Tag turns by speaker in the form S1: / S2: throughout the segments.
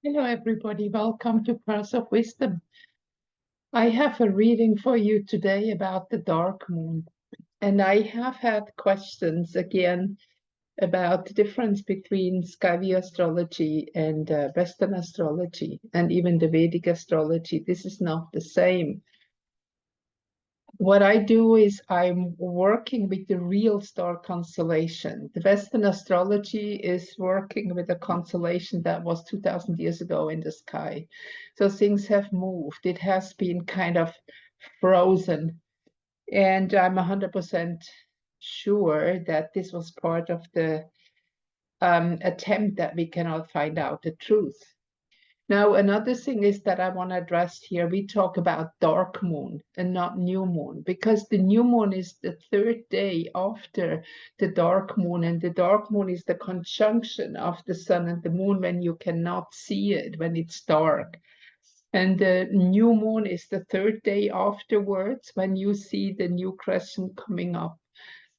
S1: Hello, everybody. Welcome to Pearls of Wisdom. I have a reading for you today about the dark moon. And I have had questions again about the difference between SkyView Astrology and Western astrology and even the Vedic astrology. This is not the same. What I do is I'm working with the real star constellation. The Western astrology is working with a constellation that was 2000 years ago in the sky. So things have moved. It has been kind of frozen. And I'm 100% sure that this was part of the attempt that we cannot find out the truth. Now, another thing is that I want to address here, we talk about dark moon and not new moon, because the new moon is the third day after the dark moon, and the dark moon is the conjunction of the sun and the moon when you cannot see it, when it's dark. And the new moon is the third day afterwards when you see the new crescent coming up.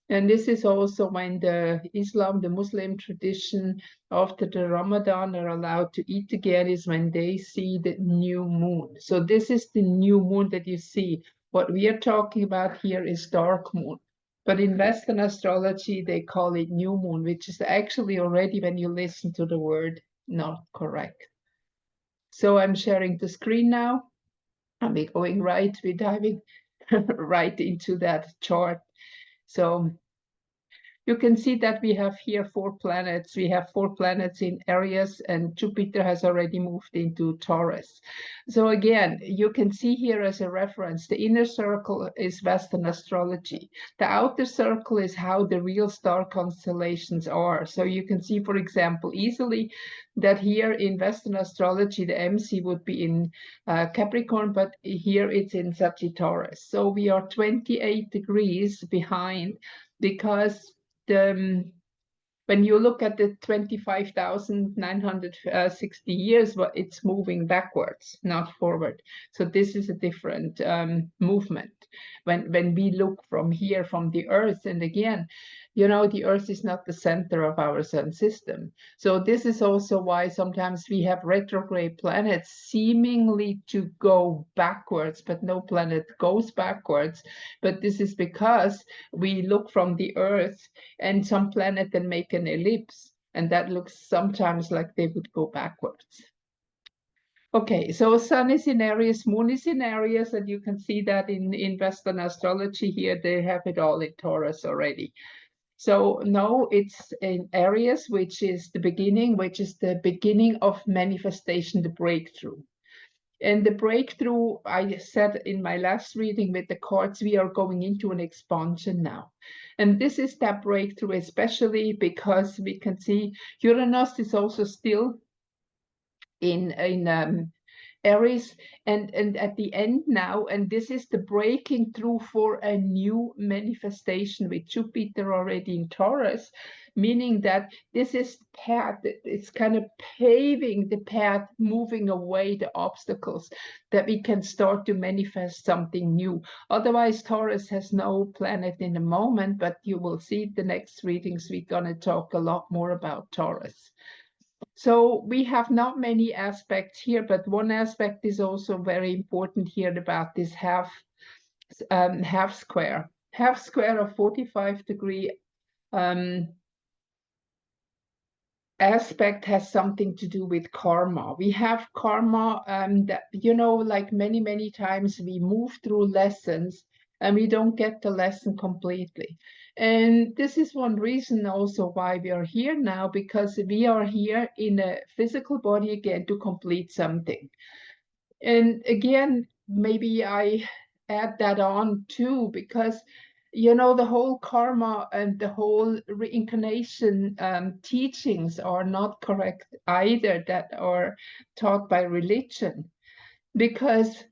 S1: And this is also when the Muslim tradition, after the Ramadan, are allowed to eat again, is when they see the new moon. So this is the new moon that you see. What we are talking about here is dark moon. But in Western astrology, they call it new moon, which is actually already, when you listen to the word, not correct. So I'm sharing the screen now. We're diving right into that chart. So you can see that we have here 4 planets. We have 4 planets in Aries, and Jupiter has already moved into Taurus. So again, you can see here as a reference, the inner circle is Western astrology. The outer circle is how the real star constellations are. So you can see, for example, easily that here in Western astrology, the MC would be in Capricorn, but here it's in Sagittarius. So we are 28 degrees behind, because when you look at the 25,960 years, well, it's moving backwards, not forward. So this is a different movement when we look from here, from the Earth. And again, you know, the Earth is not the center of our sun system. So this is also why sometimes we have retrograde planets seemingly to go backwards, but no planet goes backwards. But this is because we look from the Earth, and some planet then make an ellipse, and that looks sometimes like they would go backwards. Okay, so sun is in Aries, moon is in Aries, and you can see that in Western astrology here, they have it all in Taurus already. So no, it's in Aries, which is the beginning of manifestation, the breakthrough. And the breakthrough, I said in my last reading with the cards, we are going into an expansion now. And this is that breakthrough, especially because we can see Uranus is also still in Aries, and at the end now, and this is the breaking through for a new manifestation with Jupiter already in Taurus, meaning that this is path, it's kind of paving the path, moving away the obstacles, that we can start to manifest something new. Otherwise, Taurus has no planet in the moment, but you will see the next readings, we're going to talk a lot more about Taurus. So we have not many aspects here, but one aspect is also very important here about this half square. Half square of 45-degree aspect has something to do with karma. We have karma that, you know, like many times we move through lessons and we don't get the lesson completely. And this is one reason also why we are here now, because we are here in a physical body again to complete something. And again, maybe I add that on too, because you know, the whole karma and the whole reincarnation teachings are not correct either, that are taught by religion. Because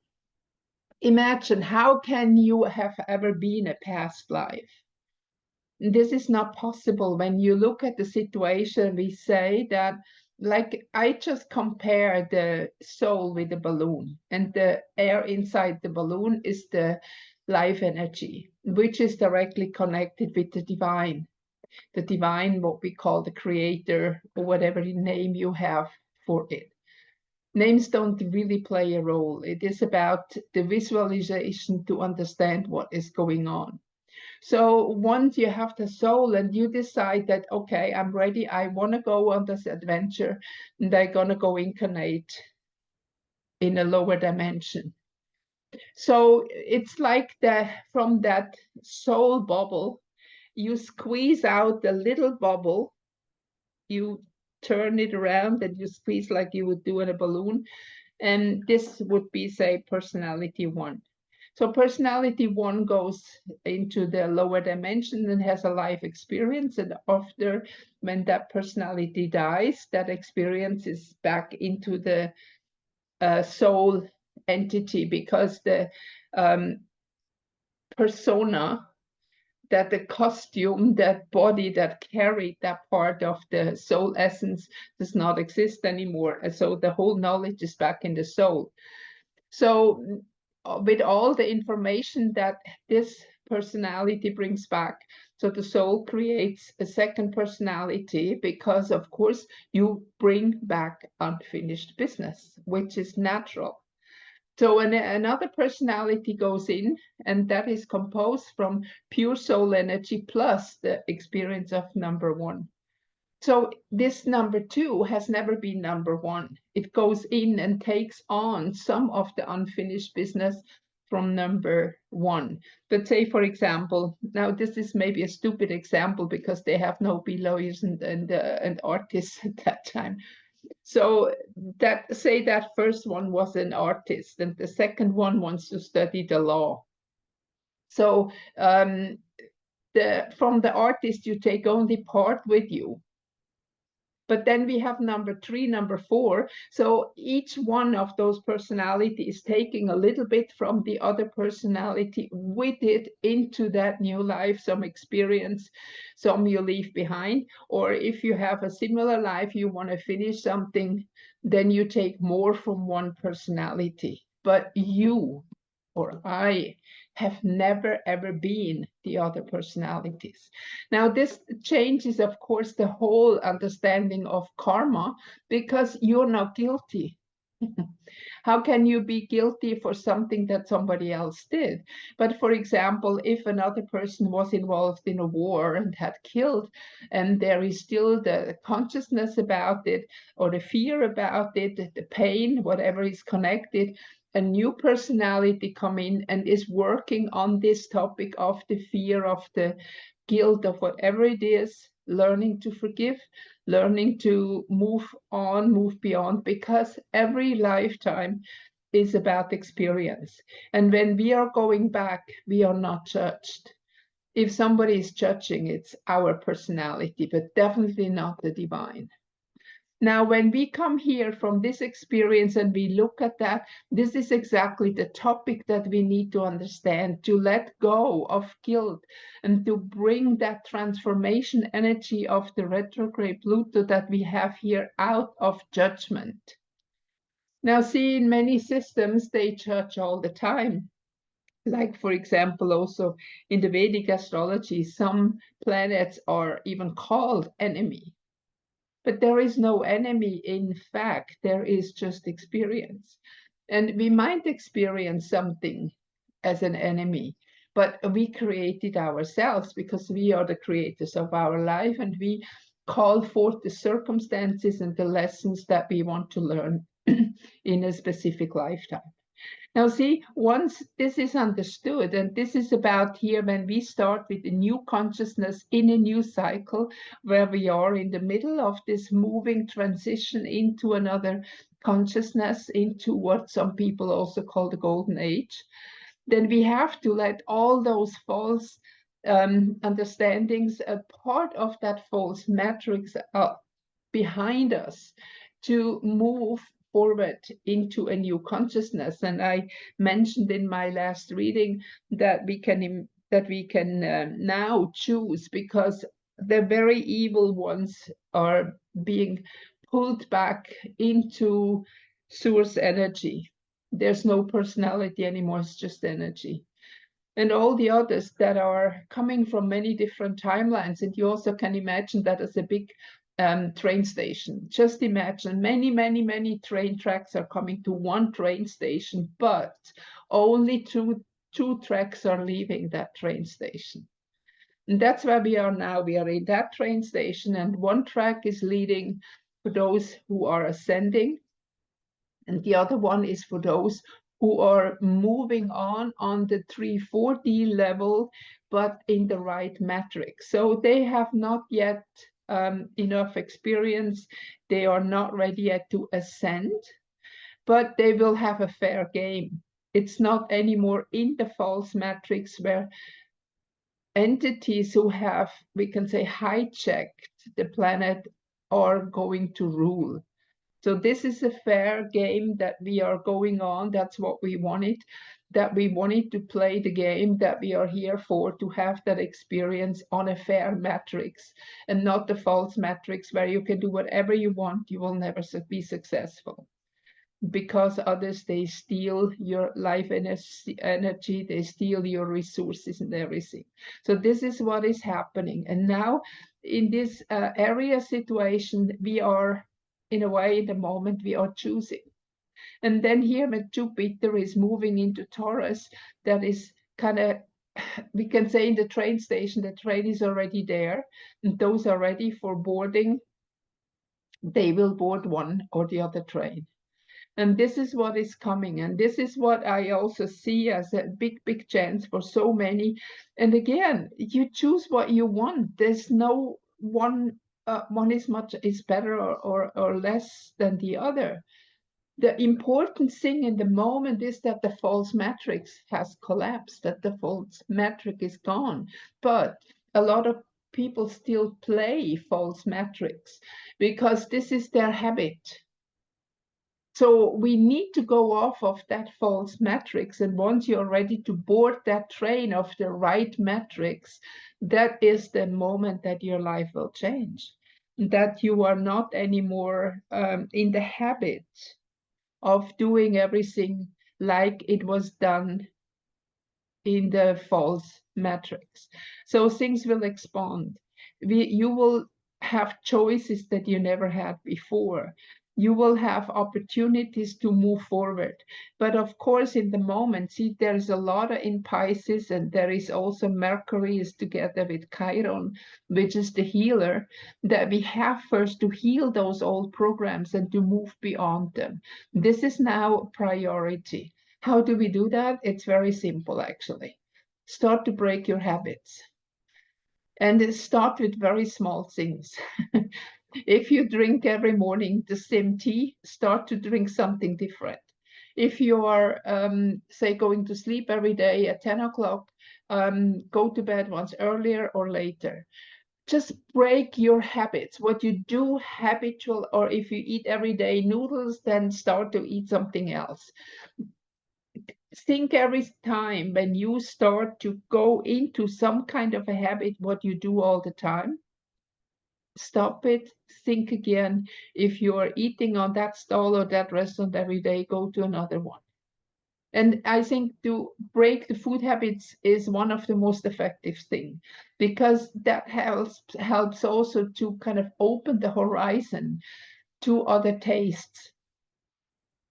S1: imagine, how can you have ever been a past life? This is not possible. When you look at the situation, we say that, like, I just compare the soul with the balloon, and the air inside the balloon is the life energy, which is directly connected with the divine, what we call the creator, or whatever name you have for it. Names don't really play a role. It is about the visualization to understand what is going on. So once you have the soul and you decide that, okay, I'm ready, I want to go on this adventure, and I'm going to go incarnate in a lower dimension. So it's like from that soul bubble, you squeeze out the little bubble, you turn it around and you squeeze like you would do in a balloon. And this would be, say, personality 1. So personality 1 goes into the lower dimension and has a life experience. And after, when that personality dies, that experience is back into the soul entity, because the persona, that the costume, that body that carried that part of the soul essence does not exist anymore. And so the whole knowledge is back in the soul. So with all the information that this personality brings back, so the soul creates a second personality, because of course you bring back unfinished business, which is natural. So another personality goes in, and that is composed from pure soul energy plus the experience of number 1. So this number 2 has never been number 1. It goes in and takes on some of the unfinished business from number 1. But say, for example, now this is maybe a stupid example because they have no lawyers and artists at that time. So that, say that first one was an artist and the second one wants to study the law. So from the artist, you take only part with you. But then we have number 3, number 4. So each one of those personalities is taking a little bit from the other personality with it into that new life, some experience, some you leave behind. Or if you have a similar life, you want to finish something, then you take more from one personality. But you or I have never ever been the other personalities. Now, this changes, of course, the whole understanding of karma, because you're not guilty. How can you be guilty for something that somebody else did? But for example, if another person was involved in a war and had killed, and there is still the consciousness about it, or the fear about it, the pain, whatever is connected, a new personality come in and is working on this topic of the fear, of the guilt, of whatever it is, learning to forgive, learning to move on, move beyond, because every lifetime is about experience. And when we are going back, we are not judged. If somebody is judging, it's our personality, but definitely not the divine. Now, when we come here from this experience and we look at that, this is exactly the topic that we need to understand, to let go of guilt and to bring that transformation energy of the retrograde Pluto that we have here out of judgment. Now, see, in many systems, they judge all the time. Like, for example, also in the Vedic astrology, some planets are even called enemy. But there is no enemy. In fact, there is just experience. And we might experience something as an enemy, but we create it ourselves because we are the creators of our life, and we call forth the circumstances and the lessons that we want to learn in a specific lifetime. Now, see, once this is understood, and this is about here when we start with a new consciousness in a new cycle, where we are in the middle of this moving transition into another consciousness, into what some people also call the golden age, then we have to let all those false understandings, a part of that false matrix behind us, to move forward into a new consciousness. And I mentioned in my last reading that we can now choose, because the very evil ones are being pulled back into source energy. There's no personality anymore, it's just energy. And all the others that are coming from many different timelines. And you also can imagine that as a big train station. Just imagine many train tracks are coming to one train station, but only two tracks are leaving that train station. And that's where we are now. We are in that train station, and one track is leading for those who are ascending, and the other one is for those who are moving on the 3-4D level, but in the right matrix. So they have not yet enough experience. They are not ready yet to ascend, but they will have a fair game. It's not anymore in the false matrix where entities who have, we can say, hijacked the planet are going to rule. So this is a fair game that we are going on. That's what we wanted, that we wanted to play the game that we are here for, to have that experience on a fair matrix and not the false matrix where you can do whatever you want. You will never be successful because others, they steal your life energy, they steal your resources and everything. So this is what is happening. And now in this area situation, we are, in a way, in the moment we are choosing. And then here when Jupiter is moving into Taurus, that is kind of, we can say, in the train station, the train is already there, and those are ready for boarding. They will board one or the other train. And this is what is coming. And this is what I also see as a big chance for so many. And again, you choose what you want. There's no one is better or less than the other. The important thing in the moment is that the false matrix has collapsed, that the false matrix is gone. But a lot of people still play false matrix because this is their habit. So we need to go off of that false matrix. And once you're ready to board that train of the right matrix, that is the moment that your life will change. That you are not anymore in the habit of doing everything like it was done in the false matrix. So things will expand. You will have choices that you never had before. You will have opportunities to move forward. But of course, in the moment, see, there's a lot in Pisces, and there is also Mercury is together with Chiron, which is the healer, that we have first to heal those old programs and to move beyond them. This is now a priority. How do we do that? It's very simple, actually. Start to break your habits. And start with very small things. If you drink every morning the same tea, start to drink something different. If you are, say, going to sleep every day at 10 o'clock, go to bed once earlier or later. Just break your habits. What you do habitual, or if you eat every day noodles, then start to eat something else. Think every time when you start to go into some kind of a habit, what you do all the time, stop it, think again. If you are eating on that stall or that restaurant every day, go to another one. And I think to break the food habits is one of the most effective things, because that helps also to kind of open the horizon to other tastes.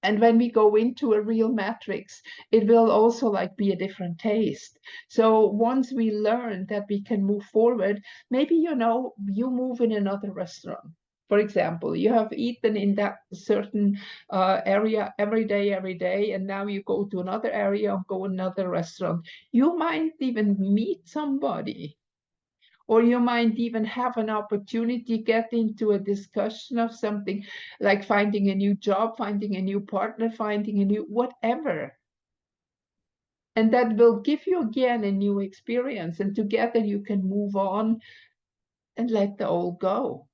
S1: And when we go into a real matrix, it will also like be a different taste. So once we learn that we can move forward, maybe, you move in another restaurant. For example, you have eaten in that certain area every day, and now you go to another area or go another restaurant. You might even meet somebody, or you might even have an opportunity, get into a discussion of something like finding a new job, finding a new partner, finding a new whatever. And that will give you again a new experience, and together you can move on and let the old go.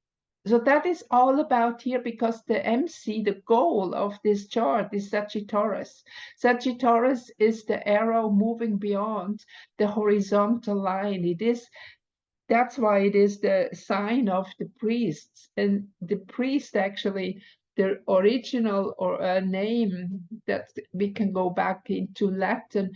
S1: So that is all about here, because the MC, the goal of this chart, is Sagittarius. Sagittarius is the arrow moving beyond the horizontal line. That's why it is the sign of the priests. And the priest, actually, the original or name that we can go back into Latin,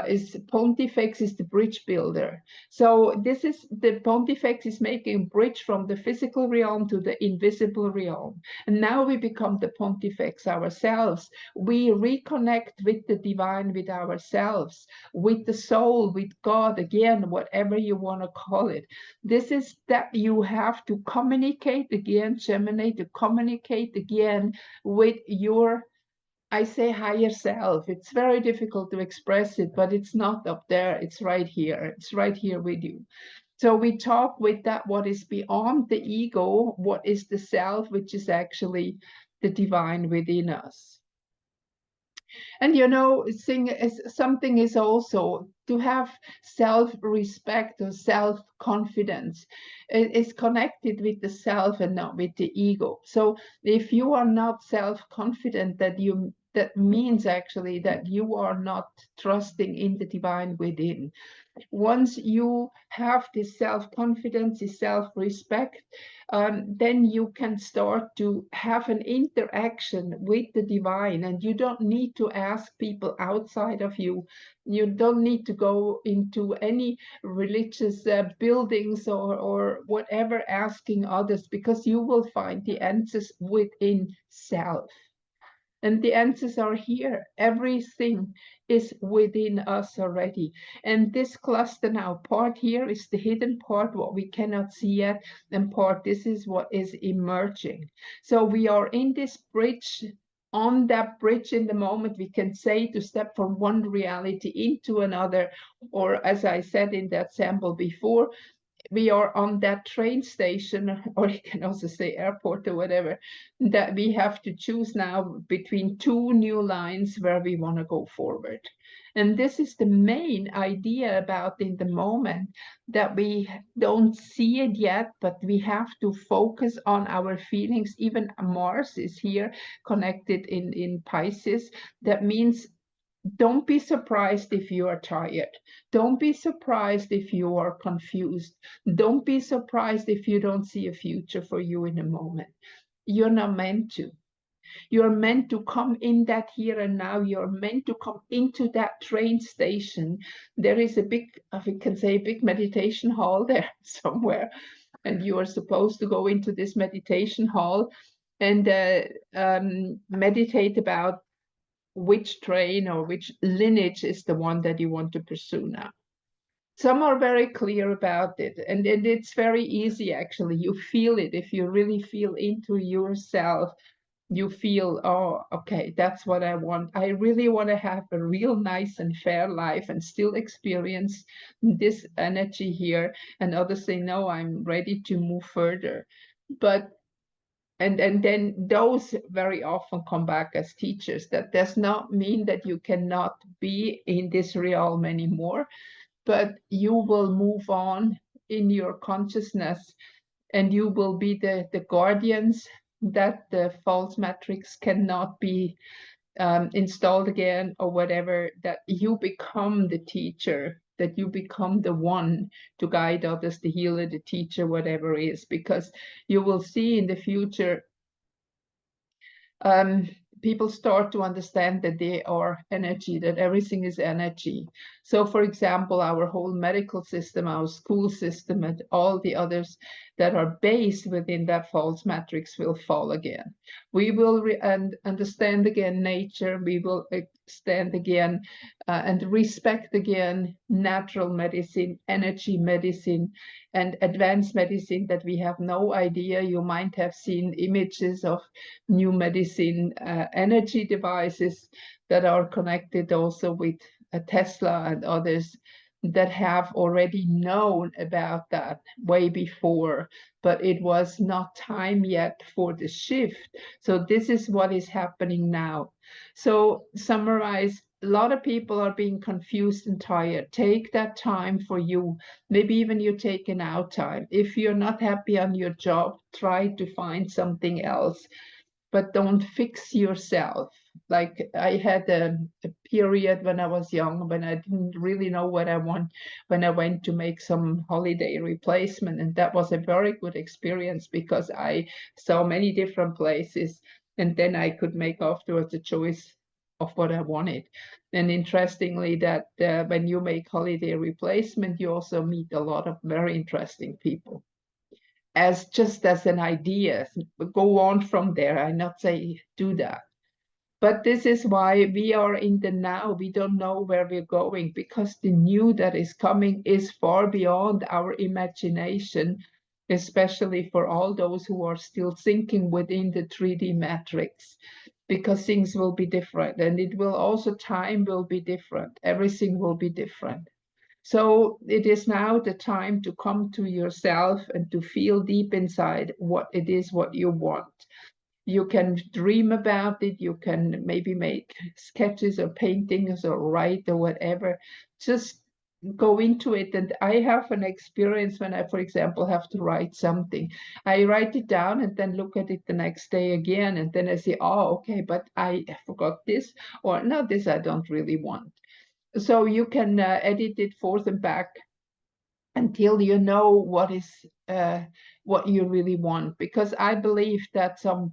S1: is Pontifex is the bridge builder. So this is the Pontifex is making a bridge from the physical realm to the invisible realm. And now we become the Pontifex ourselves. We reconnect with the divine, with ourselves, with the soul, with God, again, whatever you want to call it. This is that you have to communicate again, Gemini, to communicate again with your, I say, higher self. It's very difficult to express it, but it's not up there. It's right here. It's right here with you. So we talk with that, what is beyond the ego, what is the self, which is actually the divine within us. And you know, something is also to have self-respect or self-confidence. It is connected with the self and not with the ego. So if you are not self-confident, that means actually that you are not trusting in the divine within. Once you have this self-confidence, this self-respect, then you can start to have an interaction with the divine, and you don't need to ask people outside of you. You don't need to go into any religious buildings or whatever asking others, because you will find the answers within self. And the answers are here. Everything is within us already. And this cluster now, part here is the hidden part, what we cannot see yet, and part, this is what is emerging. So we are in this bridge. On that bridge, in the moment, we can say to step from one reality into another, or as I said in that sample before, we are on that train station, or you can also say airport or whatever, that we have to choose now between two new lines where we want to go forward. And this is the main idea about in the moment, that we don't see it yet, but we have to focus on our feelings. Even Mars is here connected in Pisces. That means don't be surprised if you are tired. Don't be surprised if you are confused. Don't be surprised if you don't see a future for you in a moment. You're not meant to. You're meant to come in that here and now. You're meant to come into that train station. There is a big, if we can say, big meditation hall there somewhere. And you are supposed to go into this meditation hall and meditate about which train or which lineage is the one that you want to pursue now. Some are very clear about it, and it's very easy actually. You feel it. If you really feel into yourself, you feel, oh, okay, that's what I want. I really want to have a real nice and fair life and still experience this energy here. And others say, no, I'm ready to move further. But and then those very often come back as teachers. That does not mean that you cannot be in this realm anymore, but you will move on in your consciousness, and you will be the guardians that the false matrix cannot be installed again or whatever, that you become the teacher, that you become the one to guide others, the healer, the teacher, whatever it is, because you will see in the future people start to understand that they are energy, that everything is energy. So, for example, our whole medical system, our school system, and all the others that are based within that false matrix will fall again. We will understand again nature. We will stand again and respect again natural medicine, energy medicine, and advanced medicine that we have no idea. You might have seen images of new medicine energy devices that are connected also with Tesla and others that have already known about that way before, but it was not time yet for the shift. So this is what is happening now. So summarize, a lot of people are being confused and tired. Take that time for you. Maybe even you're taking out time. If you're not happy on your job, try to find something else, but don't fix yourself. Like I had a period when I was young, when I didn't really know what I want, when I went to make some holiday replacement. And that was a very good experience because I saw many different places. And then I could make afterwards a choice of what I wanted. And interestingly, that when you make holiday replacement, you also meet a lot of very interesting people. As just as an idea, go on from there. I not say do that. But this is why we are in the now. We don't know where we're going, because the new that is coming is far beyond our imagination, especially for all those who are still thinking within the 3D matrix, because things will be different, and it will also, time will be different. Everything will be different. So it is now the time to come to yourself and to feel deep inside what it is, what you want. You can dream about it, you can maybe make sketches or paintings or write or whatever. Just go into it. And I have an experience when I, for example, have to write something. I write it down and then look at it the next day again. And then I say, oh, okay, but I forgot this, or no, this I don't really want. So you can edit it forth and back until you know what you really want. Because I believe that some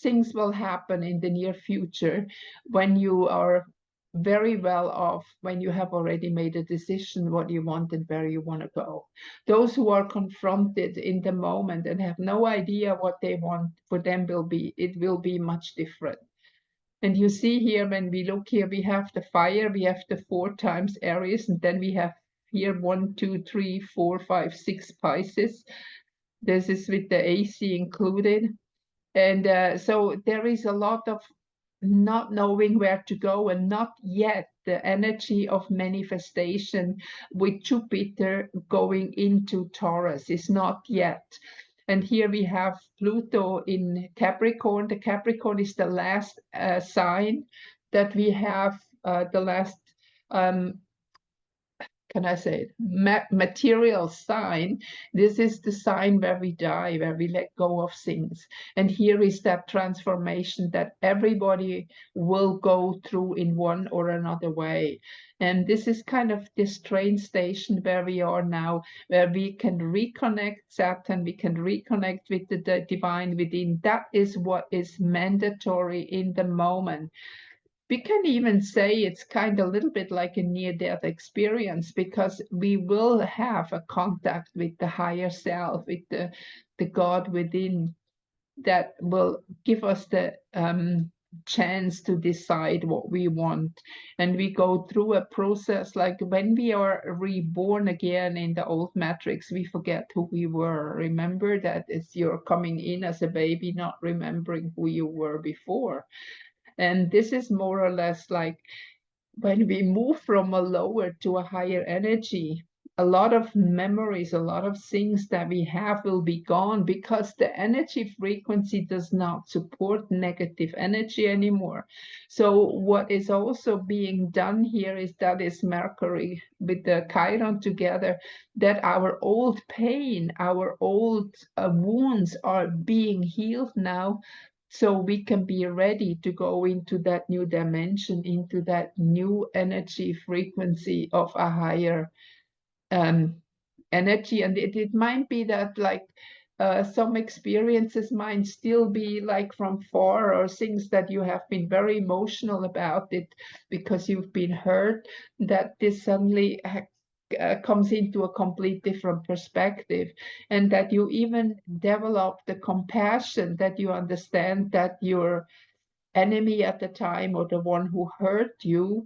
S1: things will happen in the near future when you are very well off, when you have already made a decision what you want and where you want to go. Those who are confronted in the moment and have no idea what they want, for them it will be much different. And you see here, when we look here, we have the fire, we have the 4 times Aries, and then we have here 1, 2, 3, 4, 5, 6 Pisces. This is with the AC included. And so there is a lot of not knowing where to go, and not yet the energy of manifestation with Jupiter going into Taurus is not yet. And here we have Pluto in Capricorn. The Capricorn is the last sign that we have, the last can I say it, material sign. This is the sign where we die, where we let go of things. And here is that transformation that everybody will go through in one or another way. And this is kind of this train station where we are now, where we can reconnect Saturn, we can reconnect with the divine within. That is what is mandatory in the moment. We can even say it's kind of a little bit like a near-death experience, because we will have a contact with the higher self, with the God within, that will give us the chance to decide what we want. And we go through a process, like when we are reborn again in the old matrix, we forget who we were. Remember that it's you're coming in as a baby, not remembering who you were before. And this is more or less like when we move from a lower to a higher energy, a lot of memories, a lot of things that we have will be gone, because the energy frequency does not support negative energy anymore. So what is also being done here is that is Mercury with the Chiron together, that our old pain, our old wounds are being healed now, so we can be ready to go into that new dimension, into that new energy frequency of a higher energy. And it might be that, like, some experiences might still be like from far, or things that you have been very emotional about it because you've been hurt, that this suddenly comes into a complete different perspective, and that you even develop the compassion, that you understand that your enemy at the time, or the one who hurt you,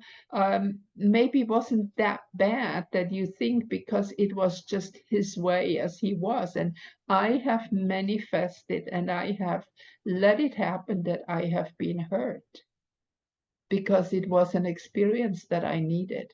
S1: maybe wasn't that bad that you think, because it was just his way as he was. And I have manifested, and I have let it happen, that I have been hurt, because it was an experience that I needed.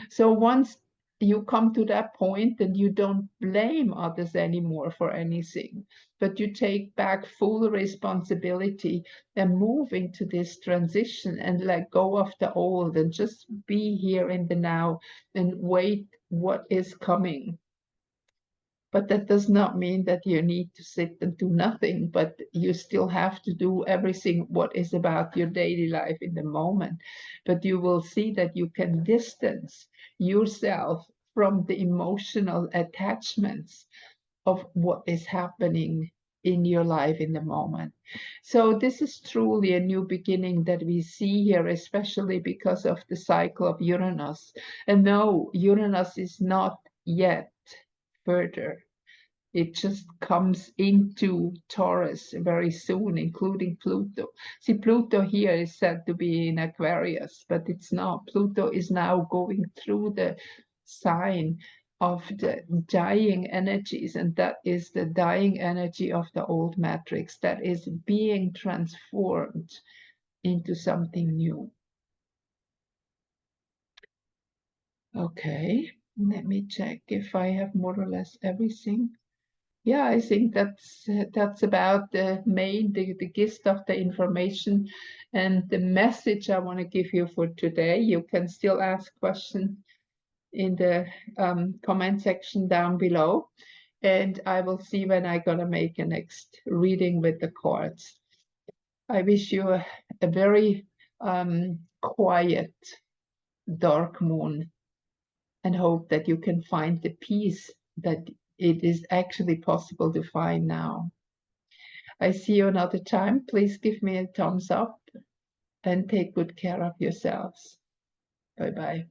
S1: So once you come to that point, then you don't blame others anymore for anything, but you take back full responsibility and move into this transition and let go of the old, and just be here in the now and wait what is coming. But that does not mean that you need to sit and do nothing, but you still have to do everything what is about your daily life in the moment. But you will see that you can distance yourself from the emotional attachments of what is happening in your life in the moment. So this is truly a new beginning that we see here, especially because of the cycle of Uranus. And no, Uranus is not yet further. It just comes into Taurus very soon, including Pluto. See, Pluto here is said to be in Aquarius, but it's not. Pluto is now going through the sign of the dying energies, and that is the dying energy of the old matrix that is being transformed into something new. Okay, let me check if I have more or less everything. Yeah, I think that's about the gist of the information and the message I want to give you for today. You can still ask questions in the comment section down below, and I will see when I'm gonna make a next reading with the cards. I wish you a very quiet dark moon, and hope that you can find the peace that it is actually possible to find now. I see you another time. Please give me a thumbs up and take good care of yourselves. Bye-bye.